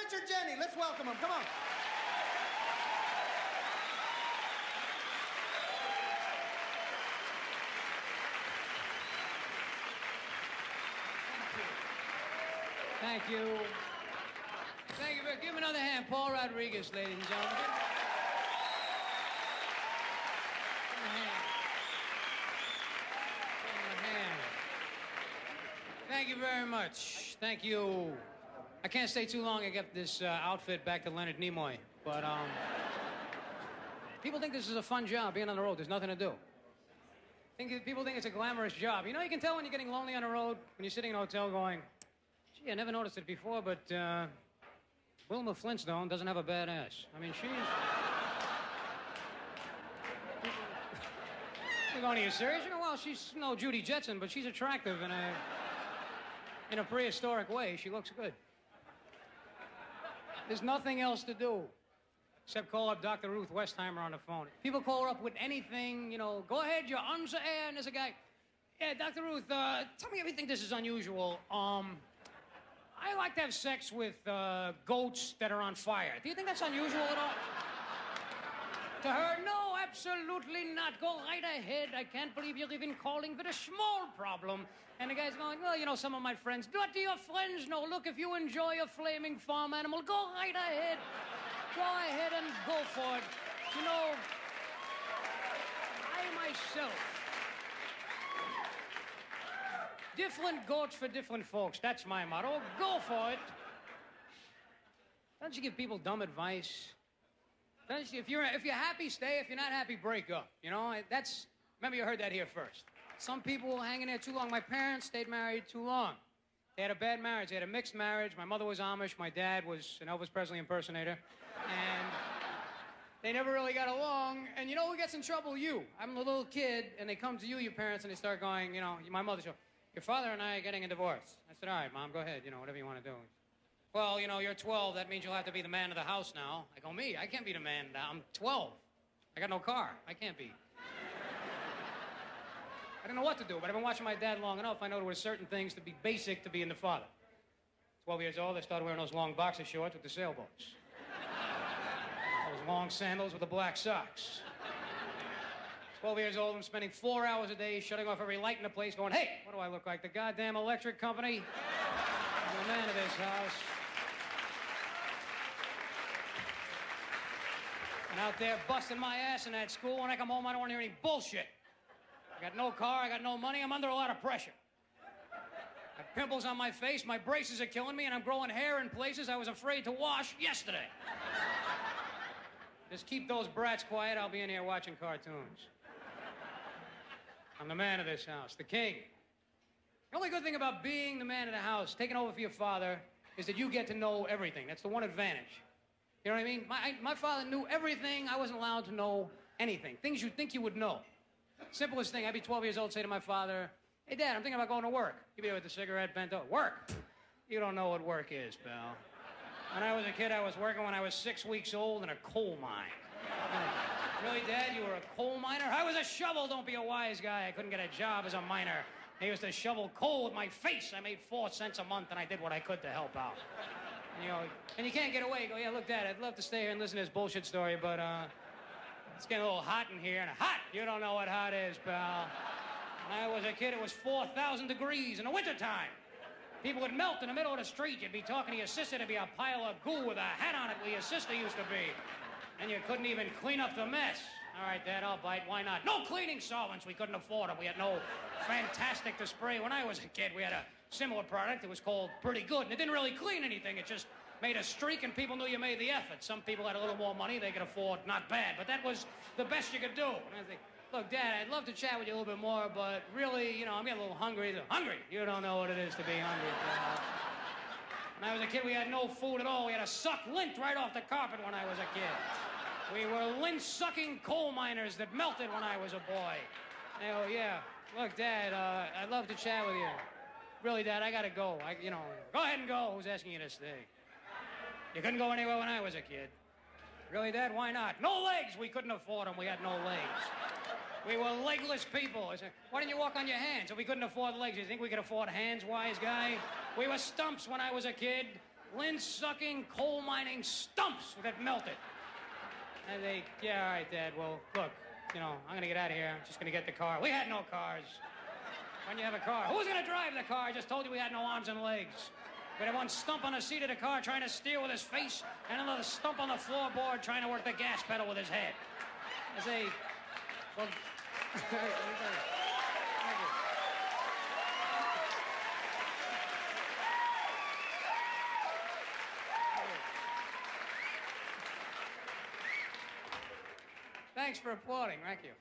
Richard Jeni. Let's welcome him. Come on. Thank you. Thank you. Give him another hand. Paul Rodriguez, ladies and gentlemen. Give him a hand. Thank you very much. Thank you. I can't stay too long. I get this outfit back to Leonard Nimoy. But people think this is a fun job, being on the road. There's nothing to do. People think it's a glamorous job. You know, you can tell when you're getting lonely on the road, when you're sitting in a hotel going, gee, I never noticed it before, but Wilma Flintstone doesn't have a bad ass. I mean, she's... You're going, are you serious? You know, well, she's no Judy Jetson, but she's attractive in a prehistoric way. She looks good. There's nothing else to do except call up Dr. Ruth Westheimer on the phone. People call her up with anything, you know, go ahead, you're on the air, and there's a guy, yeah, Dr. Ruth, tell me if you think this is unusual. I like to have sex with goats that are on fire. Do you think that's unusual at all? To her, no, absolutely not. Go right ahead. I can't believe you're even calling for a small problem. And the guy's going, well, you know, some of my friends. What do your friends know? Look, if you enjoy a flaming farm animal, go right ahead. Go ahead and go for it. You know, I myself... Different goats for different folks. That's my motto. Go for it. Don't you give people dumb advice? Don't you, if you're happy, stay. If you're not happy, break up. You know, that's... Remember, you heard that here first. Some people hang in there too long. My parents stayed married too long. They had a bad marriage. They had a mixed marriage. My mother was Amish. My dad was an Elvis Presley impersonator. And they never really got along. And you know who gets in trouble? You. I'm a little kid, and they come to you, your parents, and they start going, you know, my mother said, your father and I are getting a divorce. I said, all right, Mom, go ahead, you know, whatever you want to do. Well, you know, you're 12. That means you'll have to be the man of the house now. I go, me? I can't be the man now. I'm 12. I got no car. I can't be. I don't know what to do, but I've been watching my dad long enough. I know there were certain things to be basic to being the father. 12 years old, I started wearing those long boxer shorts with the sailboats. Those long sandals with the black socks. 12 years old, I'm spending 4 hours a day shutting off every light in the place going, hey, what do I look like, the goddamn electric company? I'm the man of this house. And out there busting my ass in that school. When I come home, I don't want to hear any bullshit. I got no car, I got no money, I'm under a lot of pressure. I have pimples on my face, my braces are killing me, and I'm growing hair in places I was afraid to wash yesterday. Just keep those brats quiet, I'll be in here watching cartoons. I'm the man of this house, the king. The only good thing about being the man of the house, taking over for your father, is that you get to know everything. That's the one advantage. You know what I mean? My father knew everything. I wasn't allowed to know anything. Things you'd think you would know. Simplest thing, I'd be 12 years old, say to my father, hey, Dad, I'm thinking about going to work. He'd be there with the cigarette bent over. Work? You don't know what work is, pal. When I was a kid, I was working when I was 6 weeks old in a coal mine. Really, Dad, you were a coal miner? I was a shovel, don't be a wise guy. I couldn't get a job as a miner. I used to shovel coal with my face. I made 4 cents a month, and I did what I could to help out. And, you know, and you can't get away. You go, yeah, look, Dad, I'd love to stay here and listen to this bullshit story, but, it's getting a little hot in here. And hot? You don't know what hot is, pal. When I was a kid, it was 4,000 degrees in the wintertime. People would melt in the middle of the street. You'd be talking to your sister. There'd be a pile of goo with a hat on it where your sister used to be. And you couldn't even clean up the mess. All right, Dad, I'll bite. Why not? No cleaning solvents. We couldn't afford them. We had no fantastic to spray. When I was a kid, we had a similar product. It was called Pretty Good. And it didn't really clean anything. It just made a streak, and people knew you made the effort. Some people had a little more money. They could afford not bad. But that was the best you could do. And I think, look, Dad, I'd love to chat with you a little bit more, but really, you know, I'm getting a little hungry. Hungry? You don't know what it is to be hungry, pal. When I was a kid, we had no food at all. We had to suck lint right off the carpet when I was a kid. We were lint-sucking coal miners that melted when I was a boy. They go, yeah, look, Dad, I'd love to chat with you. Really, Dad, I gotta go. You know, go ahead and go. Who's asking you to stay? You couldn't go anywhere when I was a kid. Really, Dad? Why not? No legs! We couldn't afford them. We had no legs. We were legless people. I said, why didn't you walk on your hands? If we couldn't afford legs, you think we could afford hands, wise guy? We were stumps when I was a kid. lint-sucking, coal-mining stumps that melted. And they, yeah, all right, Dad, well, look, you know, I'm gonna get out of here. I'm just gonna get the car. We had no cars. When you have a car, who's gonna drive the car? I just told you we had no arms and legs. We had one stump on the seat of the car trying to steer with his face, and another stump on the floorboard trying to work the gas pedal with his head. I say, well, thank you. Thanks for applauding, thank you.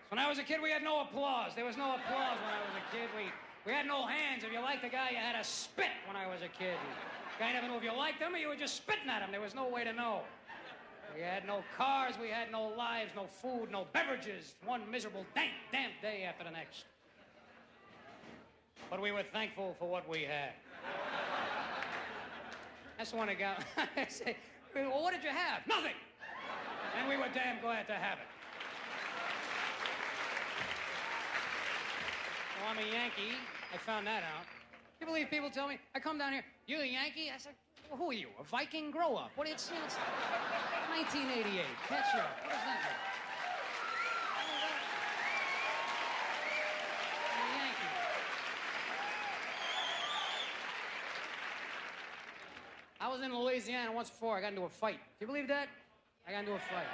When I was a kid, we had no applause. There was no applause when I was a kid. We had no hands. If you liked the guy, you had to spit when I was a kid. The guy never knew if you liked him or you were just spitting at him. There was no way to know. We had no cars, we had no lives, no food, no beverages. One miserable damn day after the next. But we were thankful for what we had. That's the one that got... I say, well, what did you have? Nothing! And we were damn glad to have it. Well, I'm a Yankee. I found that out. You believe people tell me, I come down here, you a Yankee? I said, well, who are you? A Viking? Grow up. What do you see? It's 1988. Catch up. What does that mean? I'm a Yankee. I was in Louisiana once before. I got into a fight. Do you believe that? I got into a fight.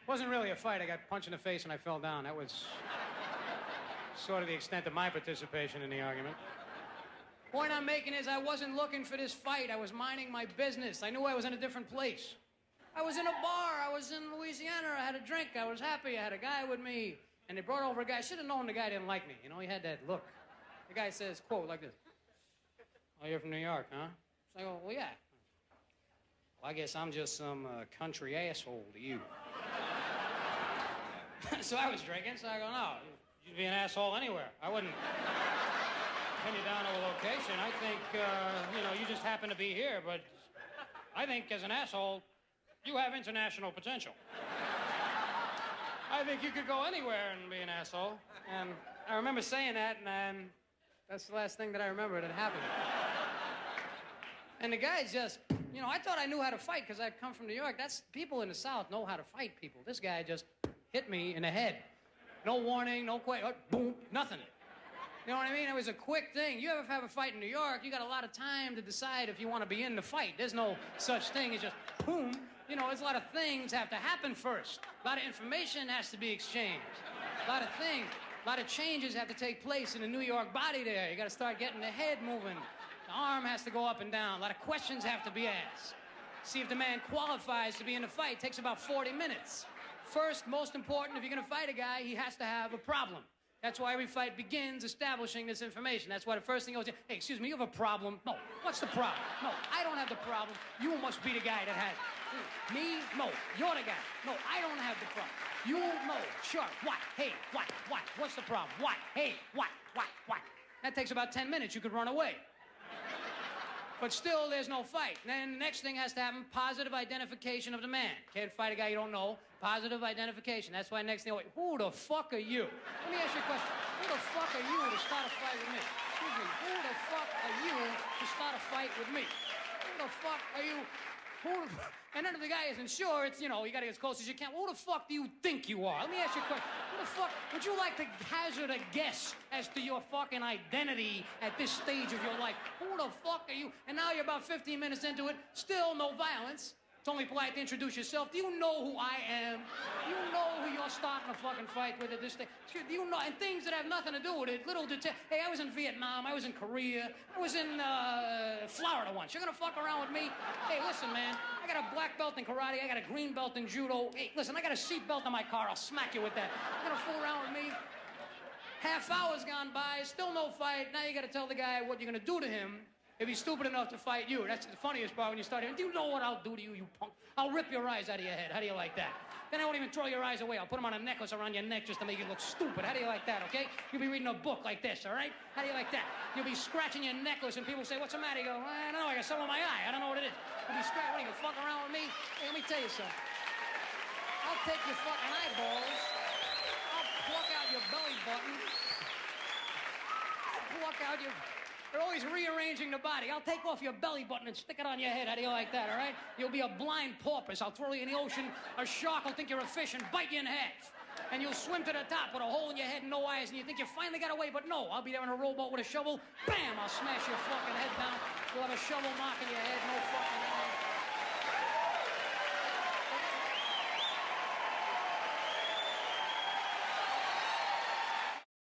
It wasn't really a fight. I got punched in the face and I fell down. That was sort of the extent of my participation in the argument. Point I'm making is I wasn't looking for this fight. I was minding my business. I knew I was in a different place. I was in a bar. I was in Louisiana. I had a drink. I was happy. I had a guy with me. And they brought over a guy. I should have known the guy didn't like me. You know, he had that look. The guy says, quote, like this. Oh, you're from New York, huh? So I go, well, yeah. Well, I guess I'm just some country asshole to you. So I was drinking, so I go, no, you'd be an asshole anywhere. I wouldn't pin you down to a location. I think, you know, you just happen to be here, but I think as an asshole, you have international potential. I think you could go anywhere and be an asshole. And I remember saying that, and that's the last thing that I remember that happened. And the guy just, you know, I thought I knew how to fight because I'd come from New York. That's, people in the South know how to fight people. This guy just hit me in the head. No warning, no boom, nothing. You know what I mean? It was a quick thing. You ever have a fight in New York, you got a lot of time to decide if you want to be in the fight. There's no such thing as just boom. You know, there's a lot of things have to happen first. A lot of information has to be exchanged. A lot of things, a lot of changes have to take place in the New York body there. You got to start getting the head moving. The arm has to go up and down. A lot of questions have to be asked. See if the man qualifies to be in the fight. It takes about 40 minutes. First, most important, if you're going to fight a guy, he has to have a problem. That's why every fight begins establishing this information. That's why the first thing goes, hey, excuse me, you have a problem? No. What's the problem? No, I don't have the problem. You must be the guy that has it. Me? No. You're the guy. No, I don't have the problem. You? No. Sure. What? Hey, what? What? What's the problem? What? Hey, what? What? That takes about 10 minutes. You could run away. But still, there's no fight. Then the next thing has to happen, positive identification of the man. Can't fight a guy you don't know. Positive identification. That's why next thing, wait, who the fuck are you? Let me ask you a question. Who the fuck are you to start a fight with me? Excuse me, who the fuck are you to start a fight with me? Who the fuck are you? And then if the guy isn't sure, it's, you know, you gotta get as close as you can. Who the fuck do you think you are? Let me ask you a question. Who the fuck, would you like to hazard a guess as to your fucking identity at this stage of your life? Who the fuck are you? And now you're about 15 minutes into it, still no violence. It's only polite to introduce yourself. Do you know who I am? Do you know who you're starting a fucking fight with at this stage? Do you know? And things that have nothing to do with it. Little detail. Hey, I was in Vietnam. I was in Korea. I was in Florida once. You're gonna fuck around with me? Hey, listen, man. I got a black belt in karate. I got a green belt in judo. Hey, listen, I got a seat belt in my car. I'll smack you with that. You're gonna fool around with me? Half hour's gone by. Still no fight. Now you gotta tell the guy what you're gonna do to him if he's stupid enough to fight you. That's the funniest part when you start hearing, do you know what I'll do to you, you punk? I'll rip your eyes out of your head. How do you like that? Then I won't even throw your eyes away. I'll put them on a necklace around your neck just to make you look stupid. How do you like that, okay? You'll be reading a book like this, all right? How do you like that? You'll be scratching your necklace and people say, what's the matter? You go, I don't know, I got something on my eye. I don't know what it is. You'll be scratching, what are you gonna fuck around with me? Hey, let me tell you something. I'll take your fucking eyeballs. I'll pluck out your belly button. I'll pluck out your... They're always rearranging the body. I'll take off your belly button and stick it on your head. How do you like that, all right? You'll be a blind porpoise. I'll throw you in the ocean. A shark will think you're a fish and bite you in half. And you'll swim to the top with a hole in your head and no eyes, and you think you finally got away, but no. I'll be there in a rowboat with a shovel. Bam! I'll smash your fucking head down. You'll have a shovel mark in your head. No fucking way.